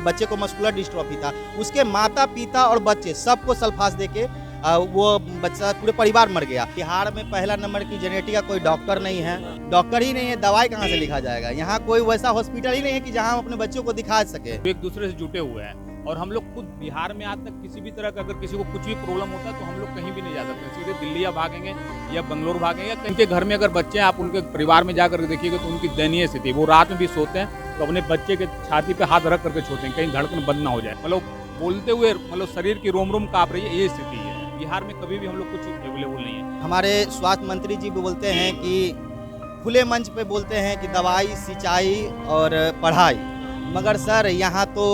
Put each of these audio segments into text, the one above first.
बच्चे को muscular dystrophy था, उसके माता पिता और बच्चे सबको सल्फास देके वो बच्चा पूरे परिवार मर गया। बिहार में पहला नंबर की जेनेटिक का कोई डॉक्टर नहीं है, डॉक्टर ही नहीं है, दवाई कहाँ से लिखा जाएगा। यहाँ कोई वैसा हॉस्पिटल ही नहीं है कि जहाँ हम अपने बच्चों को दिखा सके। एक दूसरे से जुटे हुए हैं और हम लोग खुद बिहार में आज तक किसी भी तरह का अगर किसी को कुछ भी प्रॉब्लम होता है तो हम लोग कहीं भी नहीं जा सकते, सीधे दिल्ली या भागेंगे या बंगलोर भागेंगे। उनके घर में अगर बच्चे हैं, आप उनके परिवार में जाकर देखिएगा तो उनकी दयनीय स्थिति, वो रात में भी सोते हैं तो अपने बच्चे के छाती पे हाथ रख करके सोते हैं, कहीं धड़कन बंद ना हो जाए। मतलब बोलते हुए मतलब शरीर की रोम रोम काँप रही है, ये स्थिति है। बिहार में कभी भी हम लोग कुछ अवेलेबल नहीं है। हमारे स्वास्थ्य मंत्री जी भी बोलते हैं कि खुले मंच पे बोलते हैं कि दवाई, सिंचाई और पढ़ाई, मगर सर यहाँ तो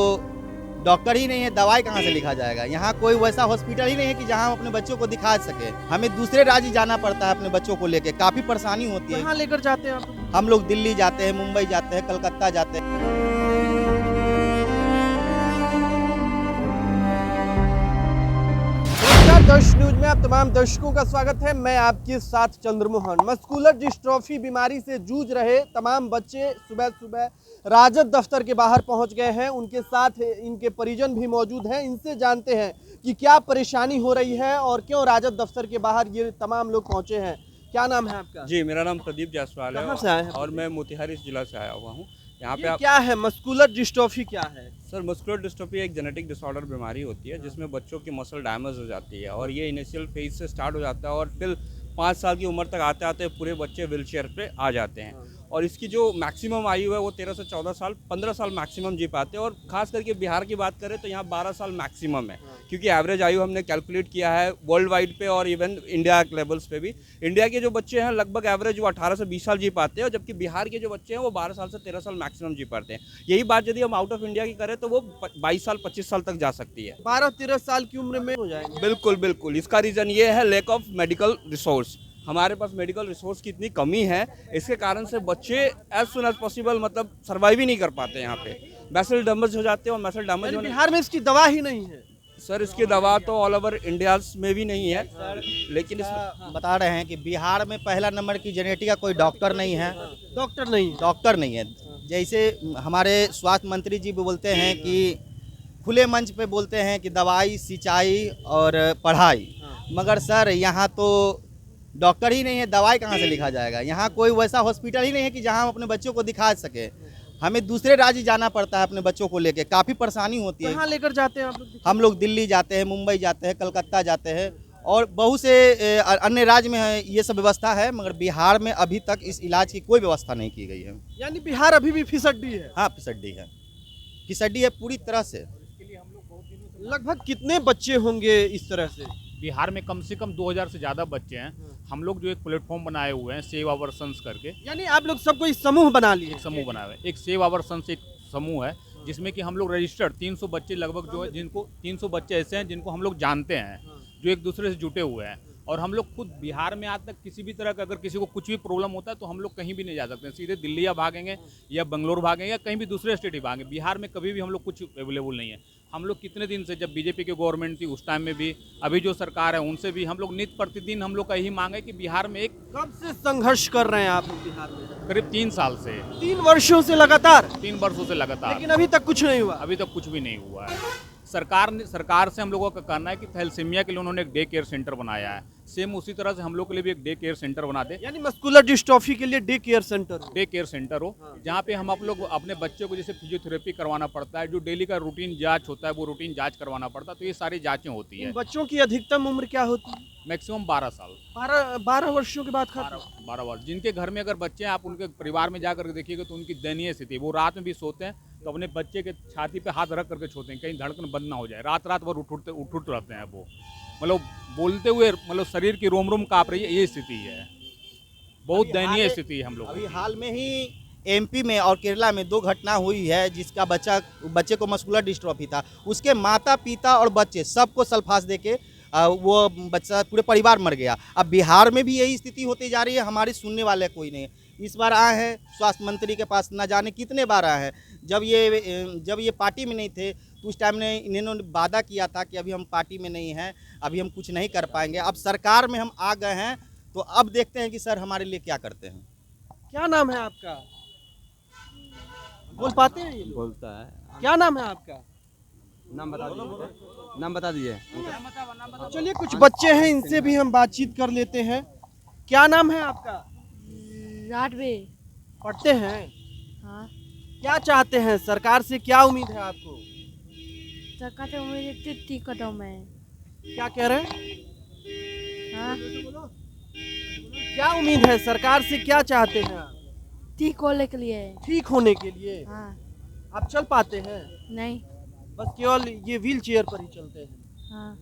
डॉक्टर ही नहीं है, दवाई कहाँ से लिखा जाएगा। यहाँ कोई वैसा हॉस्पिटल ही नहीं है कि जहाँ हम अपने बच्चों को दिखा सके। हमें दूसरे राज्य जाना पड़ता है अपने बच्चों को लेके, काफ़ी परेशानी होती है। कहाँ लेकर जाते हैं आप? हम लोग दिल्ली जाते हैं, मुंबई जाते हैं, कलकत्ता जाते हैं। दर्श न्यूज में आप तमाम दर्शकों का स्वागत है। मैं आपके साथ चंद्रमोहन। मस्कुलर डिस्ट्रॉफी बीमारी से जूझ रहे तमाम बच्चे सुबह सुबह राजद दफ्तर के बाहर पहुंच गए हैं। उनके साथ इनके परिजन भी मौजूद हैं। इनसे जानते हैं कि क्या परेशानी हो रही है और क्यों राजद दफ्तर के बाहर ये तमाम लोग पहुंचे हैं। क्या नाम है आपका? जी, मेरा नाम प्रदीप जायसवाल है। कहाँ से आए हैं? और मैं मोतिहारी जिला से आया हुआ हूँ। यहाँ पे ये आप क्या है? मस्कुलर डिस्ट्रॉफी क्या है? सर, मस्कुलर डिस्ट्रोफी एक जेनेटिक डिसऑर्डर बीमारी होती है जिसमें बच्चों की मसल डैमेज हो जाती है और ये इनिशियल फेज से स्टार्ट हो जाता है और फिर 5 साल की उम्र तक आते आते पूरे बच्चे व्हीलचेयर पे आ जाते हैं। और इसकी जो मैक्सिमम आयु है वो 13 से 14 साल, 15 साल मैक्सिमम जी पाते हैं। और खास करके बिहार की बात करें तो यहाँ 12 साल मैक्सिमम है, क्योंकि एवरेज आयु हमने कैलकुलेट किया है वर्ल्ड वाइड पे और इवन इंडिया के लेवल्स पे भी। इंडिया के जो बच्चे हैं लगभग एवरेज वो 18 से 20 साल जी पाते हैं, और जबकि बिहार के जो बच्चे हैं वो 12 साल से 13 साल मैक्सिमम जी पाते हैं। यही बात यदि हम आउट ऑफ इंडिया की करें तो वो 22 साल 25 साल तक जा सकती है। 12-13 साल की उम्र में हो जाएंगे। बिल्कुल बिल्कुल। इसका रीज़न ये है लैक ऑफ मेडिकल रिसोर्स। हमारे पास मेडिकल रिसोर्स की इतनी कमी है, इसके कारण से बच्चे एज सुन एज पॉसिबल मतलब सर्वाइव ही नहीं कर पाते। यहाँ पे मसल डैमेज हो जाते हैं और मसल डैमेज होने बिहार में इसकी दवा ही नहीं है। सर, इसकी दवा तो ऑल ओवर इंडिया में भी नहीं है, लेकिन इसमें बता रहे हैं कि बिहार में पहला नंबर की जेनेटिक का कोई डॉक्टर नहीं है, डॉक्टर नहीं है। जैसे हमारे स्वास्थ्य मंत्री जी भी बोलते हैं कि खुले मंच पे बोलते हैं कि दवाई, सिंचाई और पढ़ाई, मगर सर यहाँ तो डॉक्टर ही नहीं है, दवाई कहाँ से लिखा जाएगा। यहाँ कोई वैसा हॉस्पिटल ही नहीं है कि जहाँ हम अपने बच्चों को दिखा सके। हमें दूसरे राज्य जाना पड़ता है अपने बच्चों को लेके, काफ़ी परेशानी होती है। कहाँ लेकर जाते हैं आप लोग? हम लोग दिल्ली जाते हैं, मुंबई जाते हैं, कलकत्ता जाते हैं और बहुत से अन्य राज्य में ये सब व्यवस्था है, मगर बिहार में अभी तक इस इलाज की कोई व्यवस्था नहीं की गई है। यानी बिहार अभी भी फिसड्डी है। हाँ, फिसड्डी है, फिसड्डी है पूरी तरह से। लगभग कितने बच्चे होंगे इस तरह से? बिहार में कम से कम 2000 से ज़्यादा बच्चे हैं। हम लोग जो एक प्लेटफॉर्म बनाए हुए हैं सेव आवर सन्स करके, यानी आप लोग सबको इस समूह बना लिए? एक समूह बनाया हुआ है। एक सेव आवर सन्स एक समूह है जिसमें कि हम लोग रजिस्टर्ड 300 बच्चे लगभग जो है, जिनको 300 बच्चे ऐसे हैं जिनको हम लोग जानते हैं, जो एक दूसरे से जुटे हुए हैं। और हम लोग खुद बिहार में आज तक किसी भी तरह का अगर किसी को कुछ भी प्रॉब्लम होता है तो हम लोग कहीं भी नहीं जा सकते, सीधे दिल्ली या भागेंगे या बंगलोर भागेंगे या कहीं भी दूसरे स्टेट ही भागेंगे। बिहार में कभी भी हम लोग कुछ अवेलेबल नहीं है। हम लोग कितने दिन से, जब बीजेपी की गवर्नमेंट थी उस टाइम में भी, अभी जो सरकार है उनसे भी हम लोग नित्य प्रतिदिन हम लोग का यही मांग है कि बिहार में एक कब से संघर्ष कर रहे हैं आप लोग बिहार में? करीब 3 साल से, 3 वर्षों से लगातार? 3 वर्षों से लगातार, लेकिन अभी तक कुछ नहीं हुआ। अभी तक कुछ भी नहीं हुआ है। सरकार से हम लोगों का कहना है कि थैलेसीमिया के लिए उन्होंने एक डे केयर सेंटर बनाया है, सेम उसी तरह से हम लोग के लिए भी एक डे केयर सेंटर बना दे। यानी मस्कुलर डिस्ट्रॉफी के लिए डे केयर सेंटर हो, जहाँ पे हम आप लोग अपने बच्चों को जैसे फिजियोथेरेपी करवाना पड़ता है, जो डेली का रूटीन जांच होता है वो रूटीन जांच करवाना पड़ता है, तो ये सारी जांचें होती है। बच्चों की अधिकतम उम्र क्या होती है? मैक्सिमम 12 साल। 12 वर्षों के बाद खत्म? 12 वर्ष। जिनके घर में अगर बच्चे हैं, आप उनके परिवार में जाकर देखिएगा तो उनकी दयनीय स्थिति, वो रात में भी सोते हैं तो अपने बच्चे के छाती पे हाथ रख करके सोते हैं, कहीं धड़कन बंद ना हो जाए। रात रात भर उठ रहते हैं वो, मतलब बोलते हुए मतलब शरीर की रोम रोम काँप रही है, ये स्थिति है। बहुत दयनीय स्थिति है हम लोग। अभी हाल में ही एमपी में और केरला में 2 घटना हुई है जिसका बच्चे को मस्कुलर डिस्ट्रॉफी था, उसके माता पिता और बच्चे सबको सल्फास देके वो बच्चा पूरे परिवार मर गया। अब बिहार में भी यही स्थिति होती जा रही है, हमारी सुनने वाले कोई नहीं। इस बार आए हैं स्वास्थ्य मंत्री के पास, ना जाने कितने बार आए हैं। जब ये पार्टी में नहीं थे तो उस टाइम ने इन्होंने वादा किया था कि अभी हम पार्टी में नहीं हैं, अभी हम कुछ नहीं कर पाएंगे। अब सरकार में हम आ गए हैं तो अब देखते हैं कि सर हमारे लिए क्या करते हैं। क्या नाम है आपका? बोल पाते हैं ये लोग? बोलता है क्या नाम है आपका? नाम बता दीजिए, नाम बता दीजिए। चलिए कुछ बच्चे हैं, इनसे भी हम बातचीत कर लेते हैं। क्या नाम है आपका? राठवे। पढ़ते हैं? हाँ। क्या चाहते हैं, सरकार से क्या उम्मीद है आपको? सरकार से उम्मीद ती कदम है। क्या कह रहे हैं? हाँ। क्या उम्मीद है, सरकार से क्या चाहते हैं आप? ठीक होने के लिए। ठीक होने के लिए। हाँ। आप चल पाते हैं? नहीं। बस केवल ये व्हील चेयर पर ही चलते हैं। हाँ।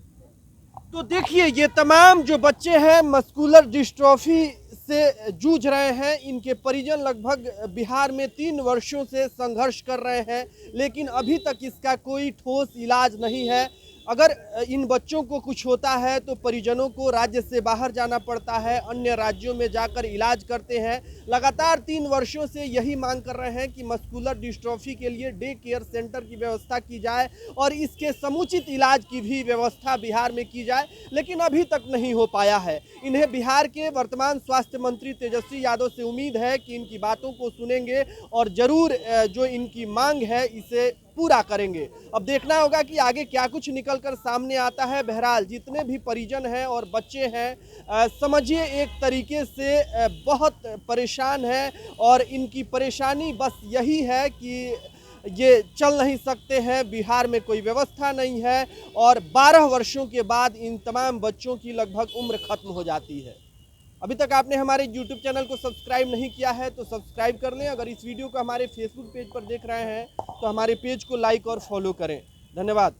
तो देखिए ये तमाम जो बच्चे हैं मस्कुलर डिस्ट्रॉफी से जूझ रहे हैं, इनके परिजन लगभग बिहार में 3 वर्षों से संघर्ष कर रहे हैं, लेकिन अभी तक इसका कोई ठोस इलाज नहीं है। अगर इन बच्चों को कुछ होता है तो परिजनों को राज्य से बाहर जाना पड़ता है, अन्य राज्यों में जाकर इलाज करते हैं। लगातार 3 वर्षों से यही मांग कर रहे हैं कि मस्कुलर डिस्ट्रॉफी के लिए डे केयर सेंटर की व्यवस्था की जाए और इसके समुचित इलाज की भी व्यवस्था बिहार में की जाए, लेकिन अभी तक नहीं हो पाया है। इन्हें बिहार के वर्तमान स्वास्थ्य मंत्री तेजस्वी यादव से उम्मीद है कि इनकी बातों को सुनेंगे और ज़रूर जो इनकी मांग है इसे पूरा करेंगे। अब देखना होगा कि आगे क्या कुछ निकलकर सामने आता है। बहरहाल जितने भी परिजन हैं और बच्चे हैं समझिए एक तरीके से बहुत परेशान हैं और इनकी परेशानी बस यही है कि ये चल नहीं सकते हैं, बिहार में कोई व्यवस्था नहीं है और 12 वर्षों के बाद इन तमाम बच्चों की लगभग उम्र खत्म हो जाती है। अभी तक आपने हमारे YouTube चैनल को सब्सक्राइब नहीं किया है तो सब्सक्राइब कर लें। अगर इस वीडियो को हमारे Facebook पेज पर देख रहे हैं तो हमारे पेज को लाइक और फॉलो करें। धन्यवाद।